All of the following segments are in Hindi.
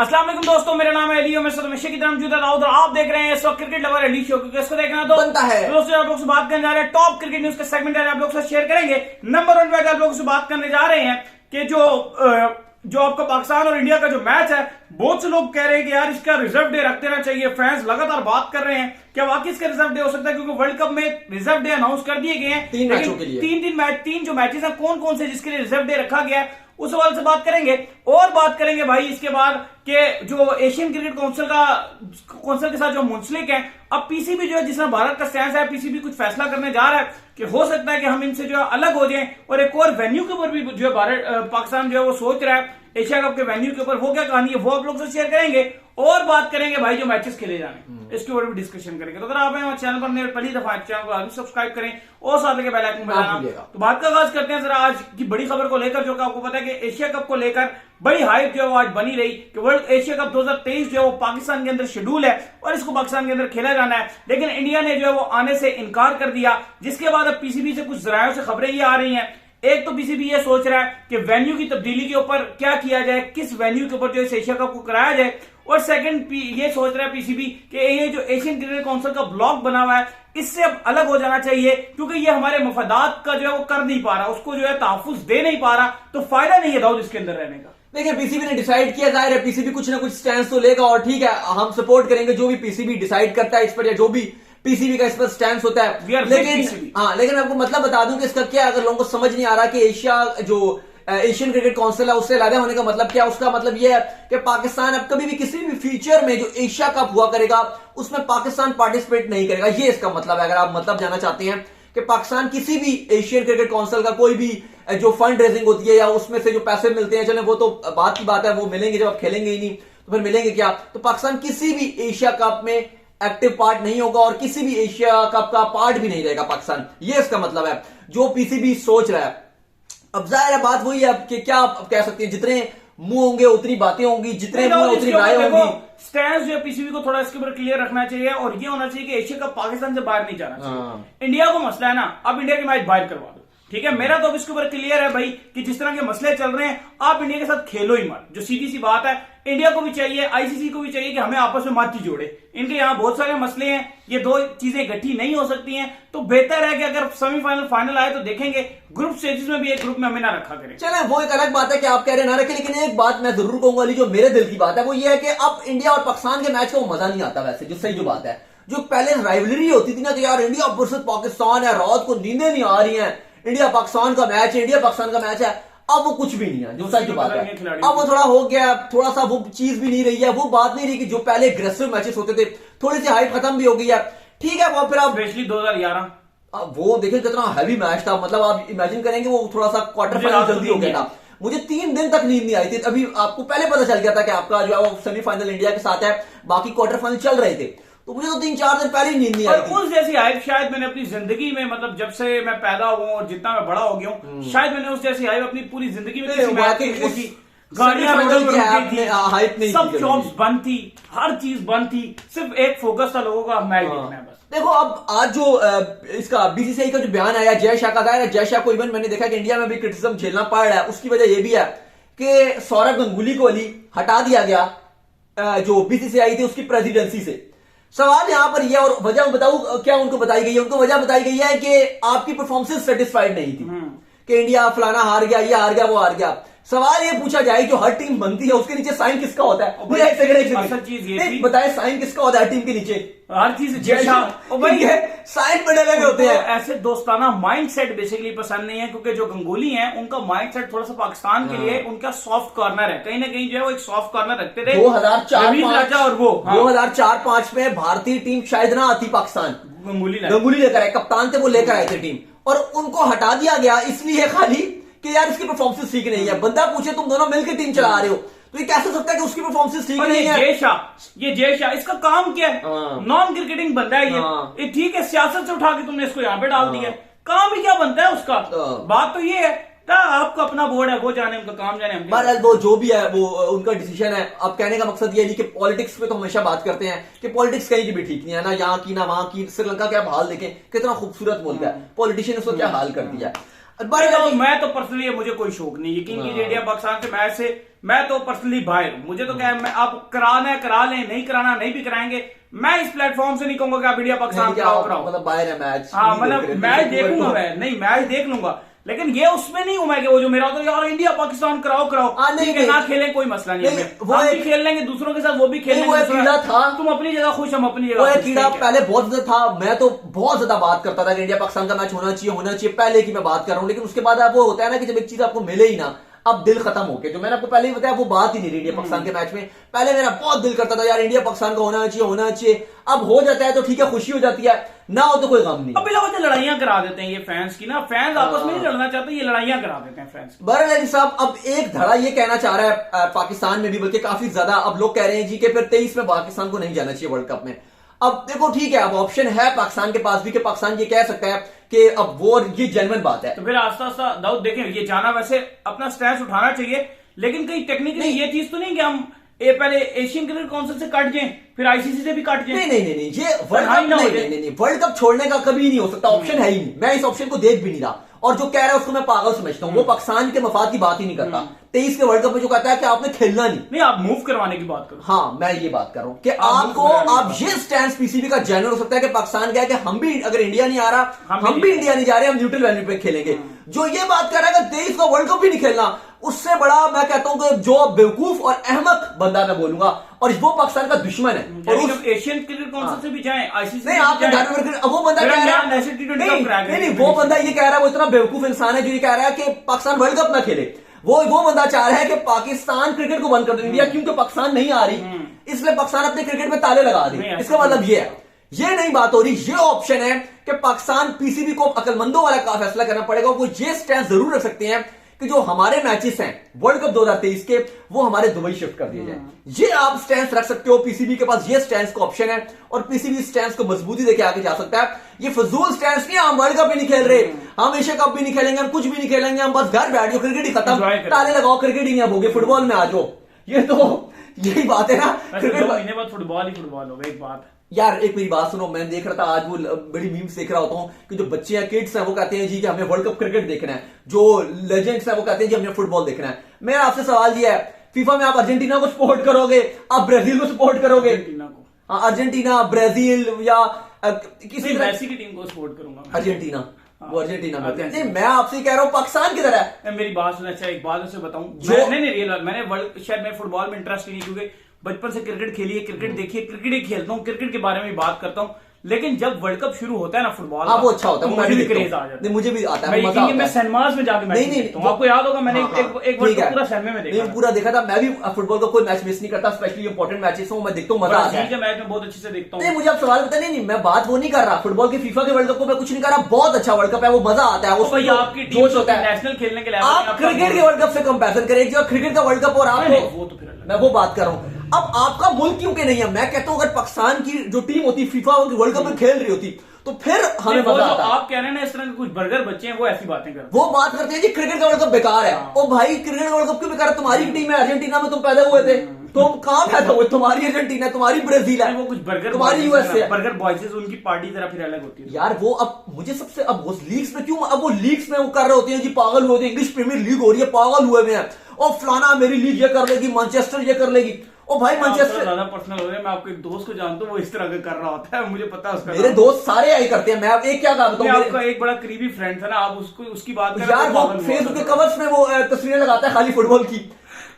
अस्सलाम वालेकुम दोस्तों, मेरा नाम है अली और मैं हमेशा की तरह मौजूद है। आप देख रहे हैं इस वक्त क्रिकेट लवर अली शो, क्योंकि इसको देखना तो बनता है। दोस्तों आप लोग से बात करने जा रहे हैं टॉप क्रिकेट न्यूज के सेगमेंट आप लोग से शेयर करेंगे। नंबर 1 पे आप लोगों से बात करने जा रहे हैं कि जो आपका पाकिस्तान और इंडिया का जो मैच है, बहुत से लोग कह रहे हैं कि यार इसका रिजर्व डे रख देना चाहिए। फैंस लगातार बात कर रहे हैं क्या वाकई इसका रिजर्व डे हो सकता है, क्योंकि वर्ल्ड कप में रिजर्व डे अनाउंस कर दिए गए हैं 3 मैचों के लिए। तीन जो मैचेस हैं कौन कौन से जिसके लिए रिजर्व डे रखा गया है, उस सवाल से बात करेंगे। और बात करेंगे भाई इसके बाद कि जो एशियन क्रिकेट काउंसिल के साथ जो मुंसलिक है, अब पीसीबी जो है जिसमें भारत का स्टैंड है, पीसीबी कुछ फैसला करने जा रहा है कि हो सकता है कि हम इनसे जो है अलग हो जाएं। और एक और वेन्यू के ऊपर भी जो है पाकिस्तान जो है वो सोच रहा है एशिया कप के वेन्यू के ऊपर। वो क्या कहानी है वो आप लोग से शेयर करेंगे। और बात करेंगे भाई जो मैचेस खेले जाने इसके ऊपर भी डिस्कशन करेंगे। तो अगर आप हमारे चैनल पर पहली दफा चैनल को आगे सब्सक्राइब करें और साथ में बेल आइकन बजाना। तो बात का आगाज करते हैं जरा आज की बड़ी खबर को लेकर, जो कि आपको पता है कि एशिया कप को लेकर बड़ी हाइप जो है वो आज बनी रही कि वर्ल्ड एशिया कप 2023 जो है वो पाकिस्तान के अंदर शेड्यूल है और इसको पाकिस्तान के अंदर खेला जाना है, लेकिन इंडिया ने जो है वो आने से इनकार कर दिया। जिसके बाद अब पीसीबी से कुछ जरायों से खबरें ये आ रही हैं। एक तो पीसीबी ये सोच रहा है कि वेन्यू की तब्दीली के ऊपर क्या किया जाए, किस वेन्यू के ऊपर जो इस एशिया कप को कराया जाए। और सेकंड ये सोच रहा है पीसीबी कि ये जो एशियन क्रिकेट काउंसिल का ब्लॉक बना हुआ है इससे अब अलग हो जाना चाहिए, क्योंकि ये हमारे मफादात का जो है वो कर नहीं पा रहा, उसको जो है तहफुज दे नहीं पा रहा, तो फायदा नहीं है दाऊद इसके अंदर रहने का। देखिए पीसीबी ने डिसाइड किया, जाहिर है पीसीबी कुछ ना कुछ स्टैंड तो लेगा और ठीक है हम सपोर्ट करेंगे जो भी पीसीबी डिसाइड करता है इस पर, या जो भी पीसीबी का इस पर स्टैंड होता है। लेकिन लेकिन मैं आपको मतलब बता दूं कि इसका क्या, अगर लोगों को समझ नहीं आ रहा कि एशियन क्रिकेट काउंसिल है उससे अलग होने का मतलब क्या, उसका मतलब यह है कि पाकिस्तान अब कभी भी किसी भी फ्यूचर में जो एशिया कप हुआ करेगा उसमें पाकिस्तान पार्टिसिपेट नहीं करेगा। ये इसका मतलब है। अगर आप मतलब जानना चाहते हैं कि पाकिस्तान किसी भी एशियन क्रिकेट काउंसिल का कोई भी जो फंड रेजिंग होती है या उसमें से जो पैसे मिलते हैं, चले वो तो बात की बात है, वो मिलेंगे जब आप खेलेंगे ही नहीं तो फिर मिलेंगे क्या। तो पाकिस्तान किसी भी एशिया कप में एक्टिव पार्ट नहीं होगा और किसी भी एशिया कप का पार्ट भी नहीं रहेगा पाकिस्तान। ये इसका मतलब है जो पीसीबी सोच रहा है। अब जाहिर है बात वही है कि क्या आप कह सकते हैं, जितने मुंह होंगे उतनी बातें होंगी, जितने मुंह उतनी राय होंगी। स्टैंड जो है पीसीबी को थोड़ा इसके ऊपर क्लियर रखना चाहिए और ये होना चाहिए कि एशिया कप पाकिस्तान से बाहर नहीं जाना चाहिए। इंडिया को मसला है ना, अब इंडिया के मैच बाहर करवा दो, ठीक है। मेरा तो अब इसके ऊपर क्लियर है भाई कि जिस तरह के मसले चल रहे हैं आप इंडिया के साथ खेलो ही मत, जो सीधी सी बात है। इंडिया को भी चाहिए, आईसीसी को भी चाहिए कि हमें आपस में मत ही जोड़े। इनके यहाँ बहुत सारे मसले हैं, ये दो चीजें इकट्ठी नहीं हो सकती हैं, तो बेहतर है कि अगर सेमीफाइनल फाइनल आए तो देखेंगे, ग्रुप स्टेजेस में भी एक ग्रुप में हमें ना रखा करें। चले वो एक अलग बात है कि आप कह रहे ना रखें, लेकिन एक बात मैं जरूर कहूंगा अली, जो मेरे दिल की बात है वो ये है कि अब इंडिया और पाकिस्तान के मैच का मजा नहीं आता। वैसे जो सही जो बात है, जो पहले राइवलरी होती थी ना कि यार इंडिया वर्सेस पाकिस्तान है, रात को नींदें नहीं आ रही हैं, इंडिया पाकिस्तान का मैच है, इंडिया पाकिस्तान का मैच है, अब वो कुछ भी नहीं है। जो सच बात है अब वो थोड़ा हो गया, थोड़ा सा वो चीज भी नहीं रही है, वो बात नहीं रही कि जो पहले एग्रेसिव मैचेस होते थे, थोड़ी सी हाइप खत्म भी हो गई है। ठीक है वो फिर आप 2011 वो देखिए कितना हैवी मैच था, मतलब आप इमेजिन करेंगे वो थोड़ा सा क्वार्टर फाइनल जल्दी हो गया था। मुझे 3 दिन तक नींद नहीं आई थी। अभी आपको पहले पता चल गया था कि आपका जो है वो सेमीफाइनल इंडिया के साथ है, बाकी क्वार्टर फाइनल चल रहे थे, तो मुझे तो 3-4 दिन पहले ही नींद नहीं आई थी। उस जैसी हाइप शायद मैंने अपनी जिंदगी में, मतलब जब से मैं पैदा हुआ और जितना मैं बड़ा हो गया हूँ, शायद मैंने उस जैसी हाइप अपनी पूरी जिंदगी में गाड़ियां हाइप नहीं, सब शॉप्स बंद थी, हर चीज बंद थी, सिर्फ एक फोकस था लोगों का मैच देखना है बस। देखो अब आज जो इसका बीसीसीआई का जो बयान आया जय शाह का, जाहिर है जय शाह को इवन मैंने देखा कि इंडिया में भी क्रिटिसिज्म झेलना पड़ रहा है। उसकी वजह यह भी है कि सौरव गंगुली को अली हटा दिया गया जो बीसीसीआई थी उसकी प्रेसिडेंसी से। सवाल यहां पर यह, और वजह बताऊं क्या उनको बताई गई है, उनको वजह बताई गई है कि आपकी परफॉर्मेंस सेटिस्फाइड नहीं थी, कि इंडिया फलाना हार गया, ये हार गया, वो हार गया। सवाल ये पूछा जाए जो हर टीम बनती है उसके नीचे साइन किसका होता है? बताए साइन किसका होता है टीम के नीचे? हर चीज साइन बड़े लगे होते हैं। ऐसे दोस्ताना माइंडसेट बेसिकली पसंद नहीं है, क्योंकि जो गंगोली हैं उनका माइंडसेट थोड़ा सा पाकिस्तान के लिए उनका सॉफ्ट कॉर्नर है, कहीं ना कहीं जो है वो एक सॉफ्ट कॉर्नर रखते थे। 2004-5 में भारतीय टीम शायद ना आती पाकिस्तान, गंगुली लेकर आए, कप्तान थे वो लेकर आए थे टीम, और उनको हटा दिया गया इसलिए खाली कि यार इसकी परफॉर्मेंस ठीक नहीं है। बंदा पूछे तुम दोनों मिलकर टीम चला रहे हो तो ये कैसे सकता है कि उसकी परफॉर्मेंस ठीक नहीं है? जय शाह इसका काम क्या है? नॉन क्रिकेटिंग बंदा है ये ठीक है, सियासत से उठा के तुमने इसको यहाँ पे डाल दिया, काम ही क्या बनता है उसका? बात तो ये है आपका अपना बोर्ड है, वो जाने, उनका काम जाने। बहरहाल वो जो भी है वो उनका डिसीजन है। अब कहने का मकसद ये नहीं कि पॉलिटिक्स पे तो हमेशा बात करते हैं कि पॉलिटिक्स कहीं की भी ठीक नहीं है ना, यहाँ की ना वहां की। श्रीलंका क्या हाल देखें, कितना खूबसूरत मुल्क है, पॉलिटिशियन उसको क्या हाल कर दिया। मैं तो पर्सनली मुझे कोई शौक नहीं, यकीन कीजिए इंडिया पाकिस्तान के मैच से मैं तो पर्सनली बाहर हूं। मुझे तो क्या है, मैं आप कराना है करा लें, नहीं कराना नहीं भी कराएंगे। मैं इस प्लेटफॉर्म से नहीं कहूंगा कि आप इंडिया पाकिस्तान कराओ, मतलब बाहर है मैच। हाँ मतलब मैच देखूंगा, मैं नहीं मैच देख लूंगा, लेकिन ये उसमें नहीं हूं मैं कि वो जो मेरा होता है यार इंडिया पाकिस्तान कराओ नहीं, ना खेलें कोई मसला नहीं है, वो हम भी खेल लेंगे दूसरों के साथ, वो भी खेल लेंगे। वो कीड़ा था, तुम अपनी जगह खुश, हम अपनी जगह वो खुश। कीड़ा पहले बहुत ज्यादा था। मैं तो बहुत ज्यादा बात करता था कि इंडिया पाकिस्तान का मैच होना चाहिए, पहले की मैं बात कर रहा हूं। लेकिन उसके बाद अब वो होता है ना कि जब एक चीज आपको मिले ही ना, अब दिल खत्म हो गया। जो मैंने आपको पहले ही बताया वो बात ही नहीं रही इंडिया पाकिस्तान के मैच में। पहले मेरा बहुत दिल करता था यार इंडिया पाकिस्तान का होना चाहिए। अब हो जाता है तो ठीक है, खुशी हो जाती है, ना हो तो कोई गम नहीं। अब बिला वजह लड़ाइयां करा देते हैं ये फैंस की ना, फैंस आपस में नहीं लड़ना चाहते, ये लड़ाइयां करा देते हैं फैंस। बहरहाल साहब, अब एक धड़ा ये कहना चाह रहा है पाकिस्तान में भी, बल्कि काफी ज्यादा अब लोग कह रहे हैं जी कि फिर 23 में पाकिस्तान को नहीं जाना चाहिए वर्ल्ड कप में। अब देखो ठीक है, अब ऑप्शन है पाकिस्तान के पास भी कि पाकिस्तान ये कह सकता है कि अब वो ये जेन्युइन बात है। तो फिर आस्ता आस्ता दाऊद देखें, ये जाना वैसे अपना स्टैंड उठाना चाहिए, लेकिन कहीं टेक्निकली ये चीज तो नहीं कि हम पहले एशियन क्रिकेट काउंसिल से कट जाएं फिर आईसीसी से भी कट जाएं। नहीं, ये वर्ल्ड कप नहीं, वर्ल्ड कप छोड़ने का कभी नहीं हो सकता, ऑप्शन है ही नहीं। मैं इस ऑप्शन को देख भी नहीं रहा, और जो कह रहा है उसको मैं पागल समझता हूँ। वो पाकिस्तान के मफाद की बात ही नहीं करता। 23 के वर्ल्ड कप में जो कहता है कि आपने खेलना नहीं, आप मूव करवाने की बात करो। हाँ, मैं ये बात कर रहा हूं कि आपको आप ये स्टैंड पीसीबी का जेन्युइन हो सकता है कि पाकिस्तान क्या है कि हम भी अगर इंडिया नहीं आ रहा, हम भी इंडिया नहीं जा रहे, हम न्यूट्रल वेन्यू पे खेलेंगे। जो ये बात कर रहा है कि 23 का वर्ल्ड कप भी नहीं खेलना, उससे बड़ा मैं कहता हूं कि जो बेवकूफ और अहमक बंदा मैं बोलूंगा, और वो पाकिस्तान का दुश्मन है। और उस एशियन क्रिकेट काउंसिल से भी जाएं, आईसीसी नहीं, आपके वो बंदा कह रहा है नहीं, वो बंदा ये कह रहा है, वो इतना बेवकूफ इंसान है जो ये कह रहा है कि पाकिस्तान वर्ल्ड कप ना खेले। वो बंदा चाह रहा है कि पाकिस्तान क्रिकेट को बंद कर दे इंडिया, क्योंकि पाकिस्तान नहीं आ रही, इसलिए पाकिस्तान अपने क्रिकेट में ताले लगा दे। इसका मतलब ये है, ये नहीं बात हो रही। ये ऑप्शन है कि पाकिस्तान पीसीबी को अकलमंदों वाला का फैसला करना पड़ेगा। वो ये स्टैंड जरूर रख सकते हैं कि जो हमारे मैचेस हैं वर्ल्ड कप 2023 के, वो हमारे दुबई शिफ्ट कर दिए जाए। ये आप स्टैंड रख सकते हो, पीसीबी के पास ये स्टैंड का ऑप्शन है, और पीसीबी स्टैंड को मजबूती देके आगे जा सकता है। ये फजूल स्टैंड नहीं, हम वर्ल्ड कप भी नहीं खेल रहे, हम एशिया कप भी नहीं खेलेंगे, हम कुछ भी नहीं खेलेंगे, हम बस घर बैठ जाओ, क्रिकेट ही खत्म, ताले लगाओ, क्रिकेट ही नहीं अब होगी, फुटबॉल में आ जाओ। ये तो यही बात है ना, क्रिकेट महीने बाद फुटबॉल ही फुटबॉल होगा। एक बात यार, एक मेरी बात सुनो, मैं देख रहा था आज वो बड़ी मीम्स देख रहा होता हूं कि जो बच्चे हैं, किड्स हैं, वो कहते हैं जी कि हमें वर्ल्ड कप क्रिकेट देखना है। जो लेजेंड्स हैं वो कहते हैं जी हमें फुटबॉल देखना है। मेरा आपसे सवाल ये है, फीफा में आप अर्जेंटीना को सपोर्ट करोगे, आप ब्राजील को सपोर्ट करोगे? अर्जेंटीना, ब्राजील या किसी मेसी की टीम को सपोर्ट करूंगा। अर्जेंटीना, वो अर्जेंटीना में नहीं, मैं आपसे कह रहा हूँ पाकिस्तान की तरह है। मेरी बात सुन, अच्छा एक बात उसे बताऊं, मैंने वर्ल्ड शायद मैं फुटबॉल में इंटरेस्ट ही नहीं, क्योंकि बचपन से क्रिकेट खेली है, क्रिकेट देखिए, क्रिकेट ही खेलता हूँ, क्रिकेट के बारे में बात करता हूँ। लेकिन जब वर्ल्ड कप शुरू होता है ना फुटबॉल का, वो अच्छा होता है, मुझे भी क्रेज आ जाता है। मुझे भी आता है, मैं सिनेमास में जाके मैच देखता हूं। आपको याद होगा मैंने एक वर्ल्ड कप पूरा सिनेमा में देखा, पूरा देखा था। मैं भी फुटबॉल का कोई मैच मिस नहीं करता, स्पेशली इंपॉर्टेंट मैचेस हो मैं देखता हूँ, मजा आता है। मैच में बहुत अच्छे से देखता हूँ। नहीं, मुझे आप सवाल बताइए, नहीं मैं बात वो नहीं कर रहा, फुटबॉल के फीफा के वर्ल्ड कप को मैं कुछ नहीं कर रहा। बहुत अच्छा वर्ल्ड कप है, वो मजा आता है, उसमें आपकी टीम होता है नेशनल खेलने के लिए। आप क्रिकेट के वर्ल्ड कप से कंपेरिजन करें, जो क्रिकेट का वर्ल्ड कप और आपको, मैं वो बात कर रहा हूँ। अब आपका मुल्क क्यों के नहीं है? मैं कहता हूं अगर पाकिस्तान की जो टीम होती, फीफा वर्ल्ड कप में खेल रही होती, तो फिर हमें मजा आता। आप कह रहे हैं ना इस तरह के कुछ बर्गर बच्चे हैं, वो ऐसी बातें करते हैं, वो बात करते हैं जी क्रिकेट का वर्ल्ड कप बेकार है। ओ भाई, क्रिकेट का वर्ल्ड कप क्यों बेकार है? तुम्हारी टीम है अर्जेंटीना में, तुम पैदा हुए थे, तुम कहां पैदा हुए? तुम्हारी अर्जेंटीना, तुम्हारी ब्राजील है, वो कुछ बर्गर, तुम्हारी यूएसए, बर्गर बॉयज, उनकी पार्टी जरा फिर अलग होती है यार। वो अब मुझे सबसे, अब वो लीग्स में क्यों, अब वो लीग्स में वो कर रहे होते हैं जी, पागल हुए थे, इंग्लिश प्रीमियर लीग हो रही है, पागल हुए हैं, और फलाना मेरी लीग ये कर लेगी, मैनचेस्टर ये कर लेगी। ओ भाई, मैनचेस्टर ज्यादा पर्सनल हो रहा है। मैं आपको एक दोस्त को जानता हूँ, वो इस तरह का कर रहा होता है, मुझे पता है उसका। मेरे दोस्त सारे यही करते हैं। मैं अब एक क्या बताऊं, आपका एक बड़ा करीबी फ्रेंड था ना, आप उसको उसकी बात कर यार, वो फेसबुक के कवर्स में वो तस्वीरें लगाता है खाली फुटबॉल की,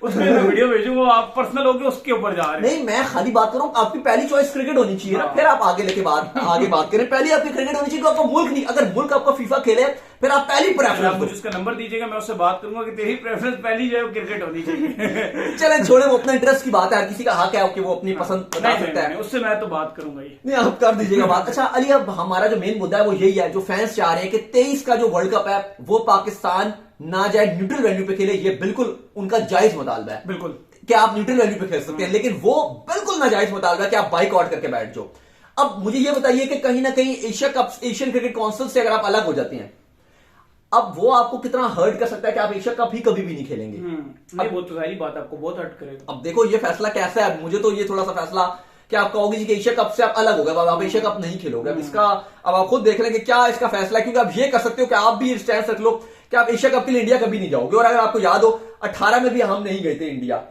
उसमें मैं वीडियो भेजूंगा, वो आप पर्सनल होके उसके ऊपर जा रहे हैं। नहीं, मैं खाली बात कर रहा हूँ, आपकी पहली चॉइस क्रिकेट होनी चाहिए ना, फिर आप आगे बात करें। पहली आपकी क्रिकेट होनी चाहिए, आपका मुल्क नहीं। अगर मुल्क आपका फीफा खेले, फिर आप पहली प्रेफरेंस, मुझे उसका नंबर दीजिएगा, मैं उससे बात करूंगा कि तेरी प्रेफरेंस पहली जो है वो क्रिकेट होनी चाहिए। चलें, छोड़े, वो अपना इंटरेस्ट की बात है, हर किसी का हक है कि वो अपनी पसंद बता सकता है। उससे मैं तो बात करूंगा ही नहीं, आप कर दीजिएगा बात। अच्छा अली, अब हमारा जो मेन मुद्दा है वो यही है, जो फैंस चाह रहे हैं कि 23 का जो वर्ल्ड कप है वो पाकिस्तान ना जाए, न्यूट्रल वेन्यू पे खेले। ये बिल्कुल उनका जायज मुतालबा है, बिल्कुल, कि आप न्यूट्रल वेन्यू पे खेल सकते हैं, लेकिन वो बिल्कुल नाजायज मुतालबा कि आप बाइकआउट करके बैठ जाओ। अब मुझे ये बताइए कि कहीं ना कहीं Asia cup, Asian cricket council से अगर आप अलग हो जाते हैं, अब वो आपको कितना हर्ट कर सकता है कि आप एशिया कप ही कभी भी नहीं खेलेंगे। नहीं, वो तो सारी बात आपको बहुत हर्ट करेगा। अब देखो ये फैसला कैसा है, मुझे तो ये थोड़ा सा फैसला कि आप कहोगे जी कि एशिया कप से आप अलग हो गए, आप एशिया कप नहीं खेलोगे। अब इसका, अब आप खुद देख लेंगे क्या इसका फैसला है, क्योंकि आप ये कर सकते हो कि आप भी स्टैंड रख लो कि आप एशिया कप के लिए इंडिया कभी नहीं जाओगे। और अगर आपको याद हो, 18 में भी हम नहीं गए थे इंडिया,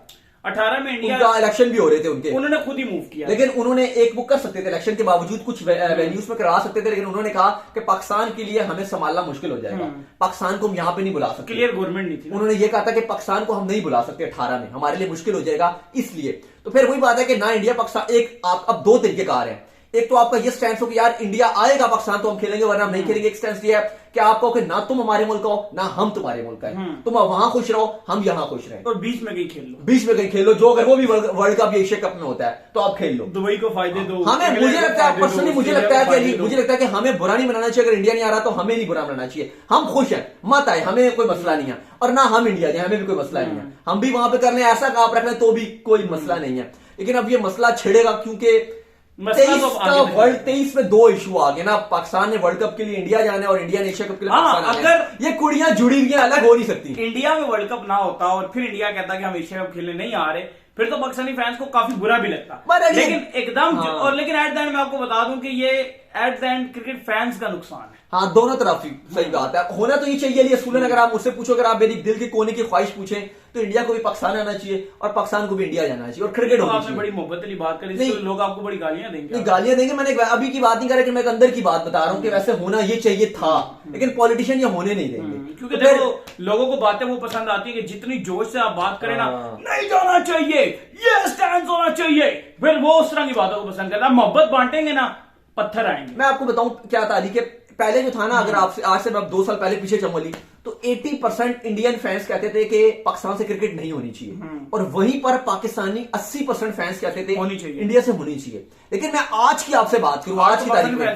18 में इंडिया उनका इलेक्शन भी हो रहे थे उनके, उन्होंने खुद ही मूव किया, लेकिन उन्होंने एक बुक कर सकते थे इलेक्शन के बावजूद, कुछ वेन्यूज में करवा सकते थे, लेकिन उन्होंने कहा कि पाकिस्तान के लिए हमें संभालना मुश्किल हो जाएगा, पाकिस्तान को हम यहाँ पे नहीं बुला सकते, क्लियर गवर्नमेंट नहीं थी। उन्होंने ये कहा था कि पाकिस्तान को हम नहीं बुला सकते 18 में, हमारे लिए मुश्किल हो जाएगा, इसलिए। तो फिर वही बात है कि ना इंडिया पाकिस्तान, एक आप अब दो तरीके कार है, एक तो आपका ये स्टैंड हो कि यार इंडिया आएगा पाकिस्तान तो हम खेलेंगे वरना हम नहीं खेलेंगे, एक स्टैंड ये है कि आप कहो कि ना तुम हमारे मुल्क हो ना हम तुम्हारे मुल्क है, तुम वहां खुश रहो हम यहां खुश रहे, और बीच में कहीं खेल लो, बीच में कहीं खेल लो, जो अगर वो भी वर्ल्ड कप एशिया कप में होता है तो आप खेल लो, दुबई को फायदे दो, हमें मुझे लगता है पर्सनली, मुझे लगता है कि हमें बुरा नहीं बनाना चाहिए, अगर इंडिया नहीं आ रहा तो हमें नहीं बुरा बनाना चाहिए, हम खुश हैं मत आए, हमें कोई मसला नहीं है, और ना हम इंडिया जाए हमें भी कोई मसला नहीं है, हम भी वहां पे कर लें ऐसा आप रख लें तो भी कोई मसला नहीं है, लेकिन अब ये मसला छिड़ेगा क्योंकि 23 में 2 इशू आ गए ना, पाकिस्तान ने वर्ल्ड कप के लिए इंडिया जाना है और इंडिया ने एशिया कप के लिए पाकिस्तान आना है, ये कुड़ियां जुड़ी हुई अलग हो नहीं सकती। इंडिया में वर्ल्ड कप ना होता और फिर इंडिया कहता कि हम एशिया कप खेलने नहीं आ रहे, फिर तो पाकिस्तानी फैंस को काफी बुरा भी लगता, लेकिन एकदम और लेकिन एट द एंड मैं आपको बता दूं कि ये at the end cricket fans का नुकसान है। हाँ, दोनों तरफ ही सही बात है, होना तो ये चाहिए लिए सूलन, अगर आप मुझसे पूछो, अगर आप मेरी दिल के कोने की ख्वाहिश पूछें तो इंडिया को भी पाकिस्तान आना चाहिए और पाकिस्तान को भी इंडिया जाना चाहिए, और क्रिकेट होना चाहिए। आपने बड़ी मोहब्बत वाली बात करी, इसलिए लोग आपको बड़ी गालियां देंगे। नहीं, गालियां देंगे, मैंने अभी की बात नहीं कर रहा, कि मैं अंदर की बात बता रहा हूँ कि वैसे होना ये चाहिए था, लेकिन पॉलिटिशियन ये होने नहीं देंगे, क्योंकि देखो लोगों को बातें वो पसंद आती है कि जितनी जोश से आप बात करें ना, नहीं जाना चाहिए, ये स्टैंड होना चाहिए, फिर वो उस तरह की बातों को पसंद करता है, मोहब्बत बांटेंगे ना पत्थर आएंगे। मैं आपको बताऊं क्या तारीख है, पहले जो था ना, अगर आपसे आज से 2 साल पहले पीछे चमोली, तो 80% इंडियन फैंस कहते थे कि पाकिस्तान से क्रिकेट नहीं होनी चाहिए, और वहीं पर पाकिस्तानी 80% फैंस कहते थे होनी चाहिए, इंडिया से होनी चाहिए। लेकिन मैं आज की आपसे बात करूं, आज की तारीख में,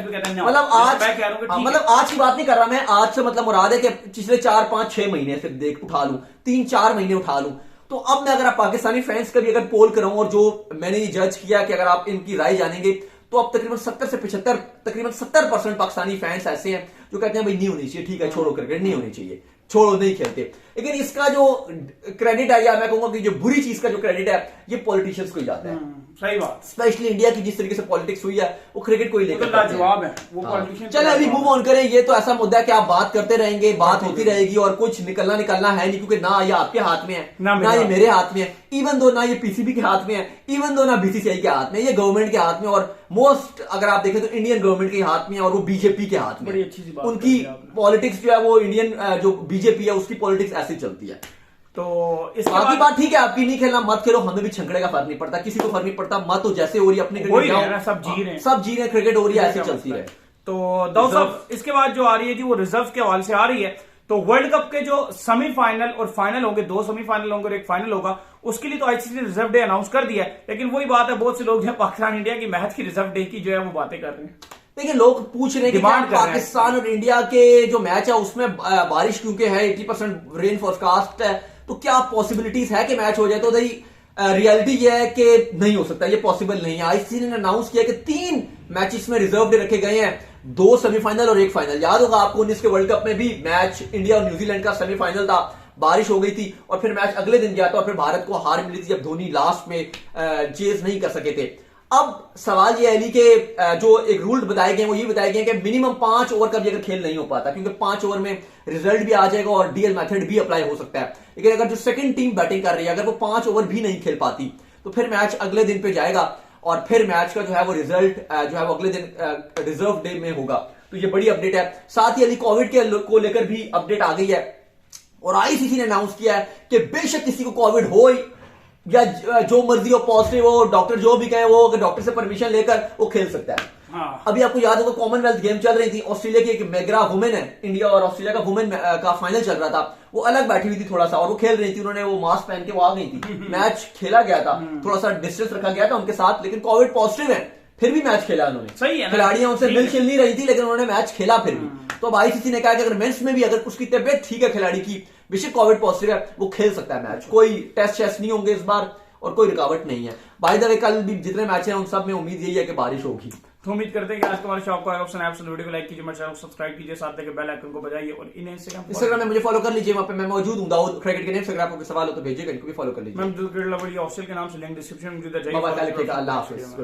मतलब आज की बात नहीं कर रहा मैं, आज से मतलब मुराद है कि पिछले 4, 5, 6 महीने से देख उठा लूं, 3-4 महीने उठा लूं, तो अब मैं अगर आप पाकिस्तानी फैंस का भी अगर पोल कराऊं, और जो मैंने ये जज किया कि अगर आप इनकी राय जानेंगे, तो अब तकरीबन 70 से 75, तकरीबन 70% पाकिस्तानी फैंस ऐसे हैं जो कहते हैं भाई नहीं होनी चाहिए, ठीक है छोड़ो क्रिकेट, नहीं होनी चाहिए, छोड़ो नहीं खेलते। लेकिन इसका जो क्रेडिट है, या मैं कहूंगा कि जो बुरी चीज का जो क्रेडिट है, ये पॉलिटिशियंस को ही जाता है। सही बात, स्पेशली इंडिया की जिस तरीके से पॉलिटिक्स हुई है, वो क्रिकेट को ही लेकर लाजवाब है वो पॉलिटिशियन। चलो अभी मूव ऑन करें, ये तो ऐसा मुद्दा है कि आप बात करते रहेंगे, बात होती रहेगी, और कुछ निकलना है नहीं, क्योंकि ना ये आपके हाथ में है, ना ये मेरे हाथ में है, इवन दो ना ये पीसीबी के हाथ में है, इवन दो ना बीसीसीआई के हाथ में, ये गवर्नमेंट के हाथ में, और मोस्ट अगर आप देखें तो इंडियन गवर्नमेंट के हाथ में, और वो बीजेपी के हाथ में। बड़ी अच्छी सी बात, उनकी पॉलिटिक्स जो है वो इंडियन जो बीजेपी है उसकी पॉलिटिक्स ऐसी चलती है। तो इसके बाकी बात ठीक है, आपकी नहीं खेलना मत खेलो, हमें भी छंकड़े का फर्क नहीं पड़ता, किसी को फर्क नहीं पड़ता, मत तो जैसे हो रही अपने क्रिकेट, सब जी रहे हैं, सब जी रहे, क्रिकेट हो रही है, ऐसी चलती है। तो दाऊद साहब, इसके बाद जो आ रही है जी वो रिजर्व के हवाले से आ रही है, तो वर्ल्ड कप के जो सेमीफाइनल और फाइनल होंगे, 2 सेमीफाइनल होंगे और एक फाइनल होगा, उसके लिए तो आईसीसी ने रिजर्व डे अनाउंस कर दिया है, लेकिन वही बात है, बहुत से लोग जो है पाकिस्तान इंडिया की मैच की रिजर्व डे की जो है वो बातें कर रहे हैं। देखिए लोग पूछ रहे हैं कि पाकिस्तान और इंडिया के जो मैच है उसमें बारिश क्योंकि है, 80% रेन फोरकास्ट है, तो क्या पॉसिबिलिटीज है कि मैच हो जाए? तो रियलिटी ये है कि नहीं हो सकता, ये पॉसिबल नहीं है। आईसीसी ने अनाउंस किया कि 3 मैचेस में रिजर्व डे रखे गए हैं, 2 सेमीफाइनल और 1 फाइनल। याद होगा आपको 19 के वर्ल्ड कप में भी मैच इंडिया और न्यूजीलैंड का सेमीफाइनल था, बारिश हो गई थी और फिर मैच अगले दिन गया था और फिर भारत को हार मिली थी जब धोनी लास्ट में चेज नहीं कर सके थे। अब सवाल ये है कि जो एक रूल बताए गए वो ये बताए गए कि मिनिमम 5 ओवर का भी अगर खेल नहीं हो पाता, क्योंकि 5 ओवर में रिजल्ट भी आ जाएगा और डीएल मेथड भी अप्लाई हो सकता है। लेकिन अगर जो सेकंड टीम बैटिंग कर रही है अगर वो 5 ओवर भी नहीं खेल पाती तो फिर मैच अगले दिन पे जाएगा और फिर मैच का जो है वो रिजल्ट जो है वो अगले दिन रिजर्व डे में होगा। तो ये बड़ी अपडेट है। साथ ही अभी कोविड के को लेकर भी अपडेट आ गई है और आईसीसी ने अनाउंस किया है कि बेशक किसी को कोविड हो या जो मर्जी हो, पॉजिटिव हो, डॉक्टर जो भी कहे वो अगर डॉक्टर से परमिशन लेकर वो खेल सकता है। हाँ। अभी आपको याद होगा कॉमनवेल्थ गेम चल रही थी, ऑस्ट्रेलिया की एक मेगरा वुमेन है, इंडिया और ऑस्ट्रेलिया का वुमेन का फाइनल चल रहा था, वो अलग बैठी हुई थी थोड़ा सा और वो खेल रही थी, उन्होंने वो मास्क पहन के वो आ गई थी, मैच खेला गया था, थोड़ा सा डिस्टेंस रखा गया था उनके साथ, लेकिन कोविड पॉजिटिव है फिर भी मैच खेला उन्होंने। सही है, खिलाड़ियां उनसे मिल चिल नहीं रही थी लेकिन उन्होंने मैच खेला फिर भी। तो अब आईसीसी ने कहा कि अगर मेंस में भी अगर उसकी तबियत ठीक है खिलाड़ी की, बेशक कोविड पॉजिटिव है, वो खेल सकता है मैच, कोई टेस्ट नहीं होंगे इस बार और कोई रुकावट नहीं है। बाय द वे कल भी जितने मैच हैं उन सब में उम्मीद यही है कि बारिश होगी। तो उम्मीद करते हैं कि आज हमारे शॉप को वीडियो को लाइक कीजिए, हमारे चैनल को सब्सक्राइब कीजिए, साथ में बेल आइकन को बजाइए और इन इंस्टाग्राम में मुझे फॉलो कर लीजिए, वहां पे मैं मौजूद हूं दाऊद क्रिकेट के नेम से। अगर आपको कोई सवाल हो तो भेजिएगा, इनको भी फॉलो कर लीजिए। मैं क्रिकेट लवर ऑफिशियल के नाम से लिंक डिस्क्रिप्शन में मौजूद है। अल्लाह हाफिज़।